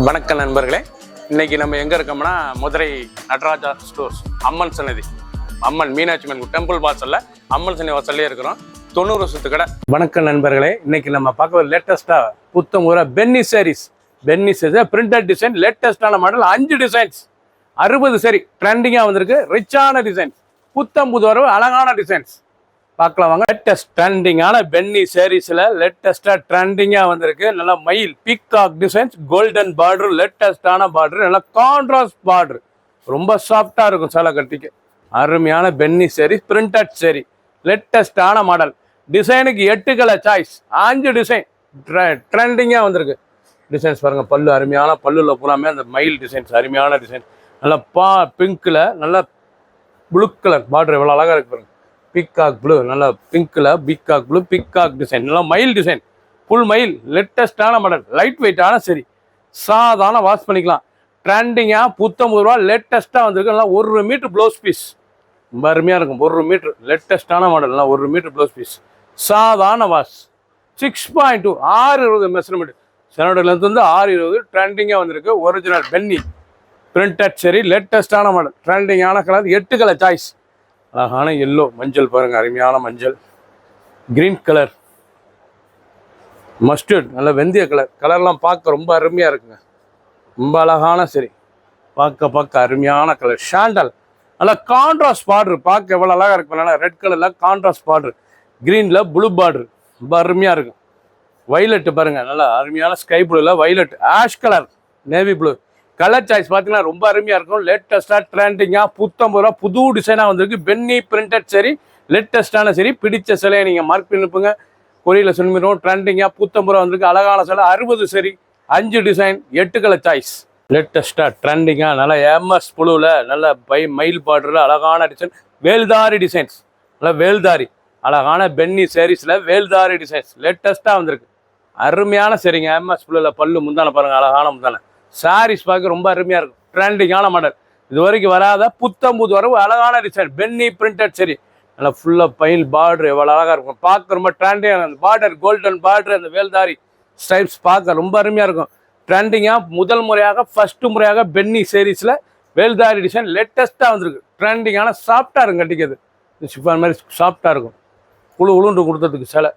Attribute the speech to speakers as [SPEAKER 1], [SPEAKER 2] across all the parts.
[SPEAKER 1] வணக்கம் நண்பர்களே, இன்னைக்கு நம்ம எங்க இருக்கோம்னா மதுரை நடராஜா ஸ்டோர்ஸ் அம்மன் சன்னதி, அம்மன் மீனாட்சி அம்மன் டெம்பிள் வாசல்ல அம்மன் சன்னதி வாசல்லே இருக்கிறோம். 90 வருஷத்து கடை. வணக்கம் நண்பர்களே, இன்னைக்கு நம்ம பார்க்க லேட்டஸ்டா புத்தம் ஊரா பென்னி சாரீஸ் பிரிண்டட் டிசைன், லேட்டஸ்டான மாடல் 5 டிசைன்ஸ் 60 சரி ட்ரெண்டிங்கா வந்திருக்கு. ரிச்சான டிசைன், புத்தம் புது வரவு, அழகான டிசைன்ஸ் பார்க்கலாம் வாங்க. லேட்டஸ்ட் ட்ரெண்டிங்கான பென்னி சாரீஸ்ல லேட்டஸ்டா ட்ரெண்டிங்கா வந்திருக்கு. நல்லா மயில் பீகாக் டிசைன்ஸ், கோல்டன் பார்டர், லேட்டஸ்டான பார்டர், நல்லா கான்ட்ராஸ்ட் பார்டர், ரொம்ப சாஃப்டா இருக்கும் சேலை கட்டிக்கு. அருமையான பென்னி சாரீஸ், பிரிண்டட் சாரி, லேட்டஸ்டான மாடல். டிசைனுக்கு 8 கலர் சாய்ஸ், 5 டிசைன் ட்ரெண்டிங்கா வந்திருக்கு. டிசைன்ஸ் பாருங்க, பல்லு அருமையான பல்லுல பூராமே அந்த மயில் டிசைன்ஸ், அருமையான டிசைன். நல்லா பிங்க்ல நல்லா ப்ளூ கலர் பார்டர் எவ்வளோ அழகா இருக்கு பாருங்க. பீகாக் ப்ளூ, நல்லா பிங்க்ல பீகாக் ப்ளூ, பீகாக் டிசைன், நல்லா மயில் டிசைன், ஃபுல் மயில், லேட்டஸ்டான மாடல், லைட் வெயிட்டான சரி, சாதாரண வாஷ் பண்ணிக்கலாம். ட்ரெண்டிங்காக ரூபா லேட்டஸ்ட்டாக வந்திருக்கு. நல்லா 1 மீட்டர் ப்ளவுஸ் பீஸ், ரொம்ப அருமையாக இருக்கும். 1 மீட்டர் லேட்டஸ்டான மாடல், நல்லா 1 மீட்டர் ப்ளவுஸ் பீஸ், சாதாரண வாஷ். 6.2 6.20 மெஷர்மெண்ட், சேனோட லென்த் வந்து 6.20. ட்ரெண்டிங்காக வந்திருக்கு. ஒரிஜினல் பென்னி பிரிண்டட் சரி, லேட்டஸ்டான மாடல், ட்ரெண்டிங்கான கலர், 8 கலர் சாய்ஸ். அழகான எல்லோ, மஞ்சள் பாருங்க, அருமையான மஞ்சள், கிரீன் கலர், மஸ்டர்ட், நல்ல வெந்தய கலர். கலர்லாம் பார்க்க ரொம்ப அருமையாக இருக்குங்க, ரொம்ப அழகான சரி, பார்க்க அருமையான கலர். ஷாண்டல், நல்லா கான்ட்ராஸ்ட் பார்டர், பார்க்க எவ்வளோ அழகாக இருக்கு. நல்லா ரெட் கலரில் கான்ட்ராஸ்ட் பார்டர், க்ரீனில் ப்ளூ பார்டர், ரொம்ப அருமையாக இருக்கும். வைலட்டு பாருங்க, நல்லா அருமையான ஸ்கை ப்ளூவில் violet, ash colour, navy blue. Colour choice பார்த்தீங்கன்னா ரொம்ப அருமையாக இருக்கும். லேட்டஸ்ட்டாக ட்ரெண்டிங்காக ரூபா புது டிசைனாக வந்திருக்கு. பென்னி பிரிண்டட் சரி, லேட்டஸ்ட்டான சரி. பிடிச்ச சிலையை நீங்கள் மார்க் பண்ணிப்புங்க, கொரியில் சொல்லிடுவோம். ட்ரெண்டிங்காக ரூபா வந்திருக்கு. அழகான சிலை, 60 சரி, 5 டிசைன், 8 கலர் சாய்ஸ். லேட்டஸ்ட்டாக ட்ரெண்டிங்காக நல்லா எம்எஸ் புழுவில் நல்ல மயில் பார்டரில் அழகான டிசைன், வேல்தாரி டிசைன்ஸ், நல்லா வேல்தாரி, அழகான பென்னி சாரீஸில் வேல்தாரி டிசைன்ஸ் லேட்டஸ்ட்டாக வந்திருக்கு. அருமையான சரிங்க. எம்எஸ் புழுவில் பல்லு முந்தான பாருங்கள், அழகான முந்தான. சாரீஸ் பார்க்க ரொம்ப அருமையாக இருக்கும். ட்ரெண்டிங்கான மாடல், இது வரைக்கும் வராத புது வரவு, அழகான டிசைன், பென்னி பிரிண்டட் சரி, நல்லா ஃபுல்லாக பயில் பார்டர் எவ்வளோ அழகாக இருக்கும். பார்க்க ரொம்ப ட்ரெண்டிங்காக, அந்த பார்டர் கோல்டன் பார்டர், அந்த வேல்தாரி ஸ்டைப்ஸ் பார்க்க ரொம்ப அருமையாக இருக்கும். ட்ரெண்டிங்காக முதல் முறையாக ஃபஸ்ட்டு முறையாக பென்னி சீரீஸில் வேல்தாரி டிசைன் லேட்டஸ்ட்டாக வந்திருக்கு. ட்ரெண்டிங்கான சாஃப்டாக இருக்கும், கட்டிக்கிறது ஷிஃபான் மாதிரி சாஃப்டாக இருக்கும். உளுண்டு கொடுத்ததுக்கு சில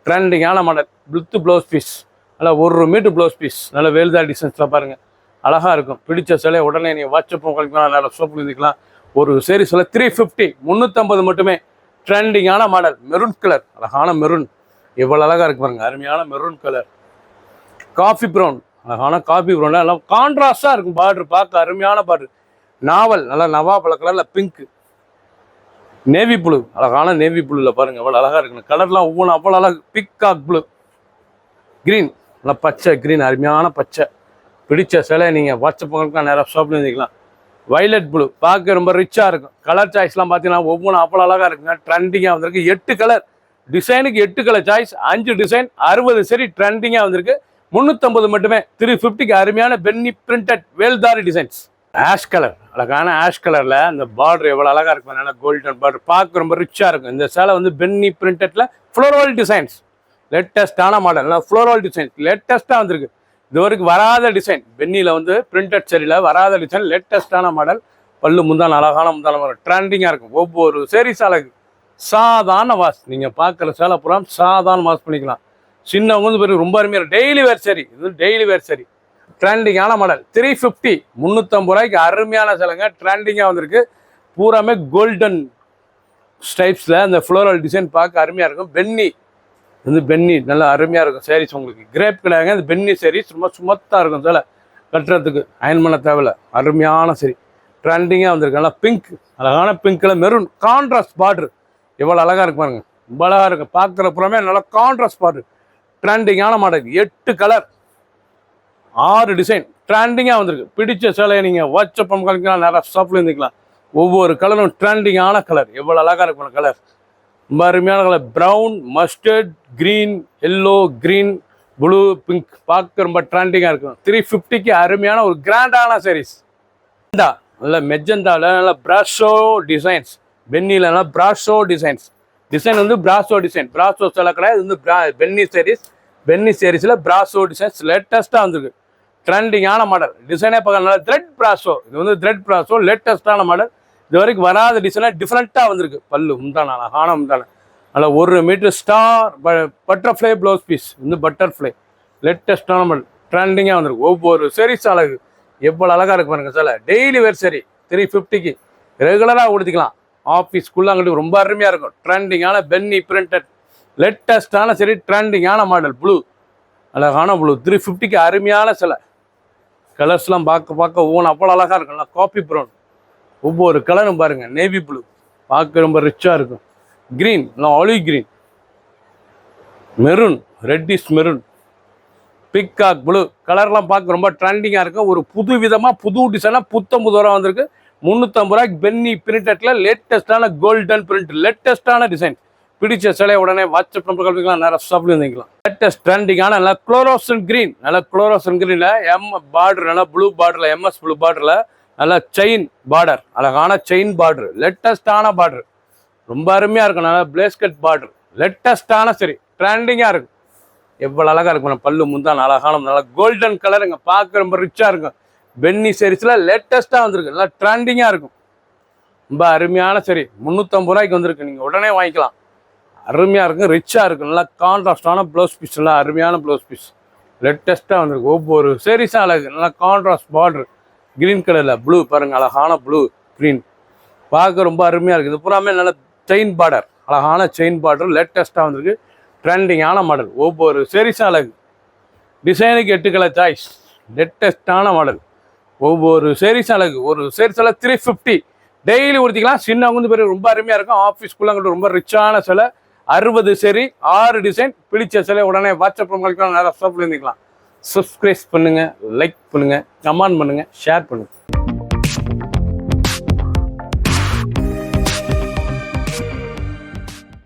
[SPEAKER 1] ட்ரெண்டிங்கான மாடல். வித் ப்ளவுஸ் பீஸ், நல்லா 1 மீட்டர் ப்ளவுஸ் பீஸ், நல்லா வேல்தாரி டிசைன்ஸில் பாருங்கள், அழகாக இருக்கும். பிடிச்ச சிலை உடனே நீங்கள் வாட்ஸ்அப் கழிக்கலாம், நல்லா சோப்பு இருந்துக்கலாம். ஒரு சீரீஸில் 350 350 மட்டுமே. ட்ரெண்டிங்கான மாடல், மெரூன் கலர், அழகான மெரூன், எவ்வளோ அழகாக இருக்கு பாருங்க, அருமையான மெரூன் கலர். காஃபி ப்ரௌன், அழகான காஃபி ப்ரௌன், நல்லா கான்ட்ராஸ்டாக இருக்கும். பார்டர் பார்க்க அருமையான பார்டர். நாவல், நல்லா நவாப்பழ கலரில் பிங்க். நேவி ப்ளூ, அழகான நேவி ப்ளூவில் பாருங்கள் எவ்வளோ அழகாக இருக்குன்னு. கலர்லாம் ஒவ்வொன்றும் அவ்வளோ அழகு. பிக்காக் ப்ளூ, க்ரீன், நல்லா பச்சை க்ரீன், அருமையான பச்சை. பிடிச்ச சிலை நீங்கள் வாட்ஸ்அப் பண்ணுறதுக்கு நேராக ஷாப்பில் இருந்துக்கலாம். வைலட் ப்ளூ பார்க்க ரொம்ப ரிச்சாக இருக்கும். கலர் சாய்ஸ்லாம் பார்த்தீங்கன்னா ஒவ்வொன்றும் அவ்வளோ அழகாக இருக்குங்க. ட்ரெண்டிங்காக வந்திருக்கு. 8 கலர் டிசைனுக்கு 8 கலர் சாய்ஸ், 5 டிசைன், 60 சரி, ட்ரெண்டிங்காக வந்திருக்கு. 350 மட்டுமே. 350க்கு அருமையான பென்னி பிரிண்டட் வேல்தாரி டிசைன்ஸ். ஆஷ் கலர், அழகான ஆஷ் கலரில் அந்த பார்டர் எவ்வளோ அழகாக இருக்கும். நல்லா கோல்டன் பார்டர், பார்க்க ரொம்ப ரிச்சாக இருக்கும். இந்த சேலை வந்து பென்னி பிரிண்டட்ல ஃப்ளோரல் டிசைன்ஸ், லேட்டஸ்டான மாடல், ஃப்ளோரல் டிசைன் லேட்டஸ்ட்டாக வந்திருக்கு. இது வரைக்கும் வராத டிசைன், பென்னியில் வந்து பிரிண்டட் சரியில் வராத டிசைன், லேட்டஸ்டான மாடல். பல்லு முந்தான அழகான முந்தான மாடல், ட்ரெண்டிங்காக இருக்கும். ஒவ்வொரு சீரீஸ் அழகு. சாதாரண வாஷ், நீங்கள் பார்க்குற சேலை புறம் சாதாரண வாஷ் பண்ணிக்கலாம். சின்னவங்க வந்து பேர் ரொம்ப அருமையாக டெய்லி வேர் சரி, இது டெய்லி வேர் சரி. ட்ரெண்டிங்கான மாடல் 350 350 ரூபாய்க்கு அருமையான சேலைங்க. ட்ரெண்டிங்காக வந்திருக்கு. பூராமே கோல்டன் ஸ்டைப்ஸில் அந்த ஃப்ளோரல் டிசைன் பார்க்க அருமையாக இருக்கும். பென்னி வந்து பென்னி நல்லா அருமையாக இருக்கும் சாரீஸ். உங்களுக்கு கிரேப் கலருங்க, இந்த பென்னி சாரீஸ் ரொம்ப சுமத்தாக இருக்கும். சில கட்டுறதுக்கு அயன் பண்ண தேவையில்ல, அருமையான சரி. ட்ரெண்டிங்காக வந்திருக்கு. நல்லா பிங்க், அழகான பிங்க்கில் மெரூன், கான்ட்ராஸ்ட் பார்டர் எவ்வளோ அழகாக இருக்கு பாருங்க, ரொம்ப அழகாக இருக்குது. பார்க்குற புறமே நல்லா கான்ட்ராஸ்ட் பார்டர். ட்ரெண்டிங்கான மாடல், 8 கலர், 6 டிசைன், ட்ரெண்டிங்காக வந்திருக்கு. பிடிச்ச சேலையை நீங்கள் வாட்ஸ்அப் கழிக்கலாம், நிறையா ஷாப்பில் இருந்துக்கலாம். ஒவ்வொரு கலரும் ட்ரெண்டிங்கான கலர், எவ்வளோ அழகாக இருக்கும் கலர், ரொம்ப அருமையான colour. Brown, mustard, green, yellow, green, blue, pink பார்க்க ரொம்ப ட்ரெண்டிங்காக இருக்கும். 350க்கு அருமையான ஒரு கிராண்டான சாரீஸ். நல்ல மெஜந்தாவில் நல்ல பிராஷோ டிசைன்ஸ், பென்னியில் நல்லா பிராஷோ டிசைன்ஸ். டிசைன் வந்து பிராஷோ டிசைன், பிராஷோ சில கிடையாது. இது வந்து பென்னி சாரீஸ். பென்னி சாரீஸில் பிராஷோ டிசைன்ஸ் லேட்டஸ்ட்டாக வந்திருக்கு. ட்ரெண்டிங்கான மாடல். டிசைனே பார்க்க நல்லா த்ரெட் ப்ராஸோ. இது வந்து த்ரெட் ப்ராஸோ லேட்டஸ்டான மாடல். இது வரைக்கும் வராத டிசைனாக டிஃப்ரெண்ட்டாக வந்திருக்கு. பல்லு முந்தான அழகான முந்தான. நல்லா 1 metre star butterfly blouse piece. வந்து பட்டர்ஃப்ளை லேட்டஸ்டான மாடல் ட்ரெண்டிங்காக வந்திருக்கு. ஒவ்வொரு சரீஸ் அழகு எவ்வளோ அழகாக இருக்கு பாருங்க சார். டெய்லி வேர் சரி 350க்கு ரெகுலராக கொடுத்துக்கலாம். ஆஃபீஸ்க்குள்ளே அங்கிட்டு ரொம்ப அருமையாக இருக்கும். ட்ரெண்டிங்கான பென்னி பிரிண்டட் லேட்டஸ்டான சரி ட்ரெண்டிங்கான மாடல். ப்ளூ அழகான ப்ளூ 350க்கு அருமையான சிலை. கலர்ஸ்லாம் பார்க்க ஒவ்வொன்றும் அவ்வளோ அழகாக இருக்கும். நல்லா காப்பி ப்ரௌன் ஒவ்வொரு கலரும் பாருங்கள். நேவி ப்ளூ பார்க்க ரொம்ப ரிச்சாக இருக்கும். க்ரீன் நல்லா olive green, maroon reddish maroon, peacock blue கலர்லாம் பார்க்க ரொம்ப ட்ரெண்டிங்காக இருக்கும். ஒரு புது விதமாக புது டிசைனாக புத்தம் வந்திருக்கு. 350 ரூபாய்க்கு பென்னி பிரிண்டட்டில் லேட்டஸ்டான கோல்டன் பிரிண்ட் லேட்டஸ்டான டிசைன். பிடிச்ச சிலையை உடனே வாட்ஸ்அப் நம்பர் கல்விக்கலாம். நிறைய ஷாப்ல இருந்துக்கலாம். லேட்டஸ்ட் ட்ரெண்டிங்கான நல்லா குளோரோசன் கிரீன், நல்லா குளோரோசன் கிரீனில் பார்டர் நல்லா ப்ளூ பார்டரில் எம்எஸ் ப்ளூ பார்டரில் நல்லா செயின் பார்டர், அழகான செயின் பார்டர் லேட்டஸ்டான பார்டர் ரொம்ப அருமையாக இருக்கும். நல்லா பிளேஸ்கட் பார்டர் லேட்டஸ்டான சரி ட்ரெண்டிங்காக இருக்கும். எவ்வளோ அழகாக இருக்கும். பல்லு முந்தான் அழகான நல்லா கோல்டன் கலருங்க. பார்க்க ரொம்ப ரிச்சாக இருக்கும். பென்னி சீரிஸில் லேட்டஸ்ட்டாக வந்திருக்கு. நல்லா ட்ரெண்டிங்காக இருக்கும். ரொம்ப அருமையான சரி 350 ரூபாய்க்கு வந்திருக்கு. நீங்கள் உடனே வாங்கிக்கலாம். அருமையாக இருக்கும், ரிச்சாக இருக்கும். நல்லா கான்ட்ராஸ்டான ப்ளவுஸ் பீஸ், நல்லா அருமையான ப்ளவுஸ் பீஸ் லேட்டஸ்ட்டாக வந்திருக்கு. ஒவ்வொரு சீரிஸும் அழகு. நல்லா கான்ட்ராஸ்ட் பார்டர் க்ரீன் கலரில் ப்ளூ பாருங்கள். அழகான ப்ளூ க்ரீன் பார்க்க ரொம்ப அருமையாக இருக்குது. இது பூராமே நல்ல செயின் பார்டர், அழகான செயின் பார்டர் லேட்டஸ்ட்டாக வந்திருக்கு. ட்ரெண்டிங்கான மாடல். ஒவ்வொரு சீரிஸும் அழகு. டிசைனுக்கு 8 கலர் சாய்ஸ். லேட்டஸ்டான மாடல். ஒவ்வொரு சீரிஸும் அழகு. ஒரு சீரிஸில் 350 டெய்லி உடுத்திக்கலாம். சின்ன வந்து பேர் ரொம்ப அருமையாக இருக்கும். ஆஃபீஸ்க்குள்ளே ரொம்ப ரிச்சான சிலை. 60 சரி 6 டிசைன். பிடிச்ச சிலை உடனே வாட்ஸ்அப் நிறைய ஷாப்பில் இருந்துக்கலாம். சப்ஸ்கிரைப் பண்ணுங்கள், லைக் பண்ணுங்கள், கமெண்ட் பண்ணுங்கள், ஷேர் பண்ணுங்கள்.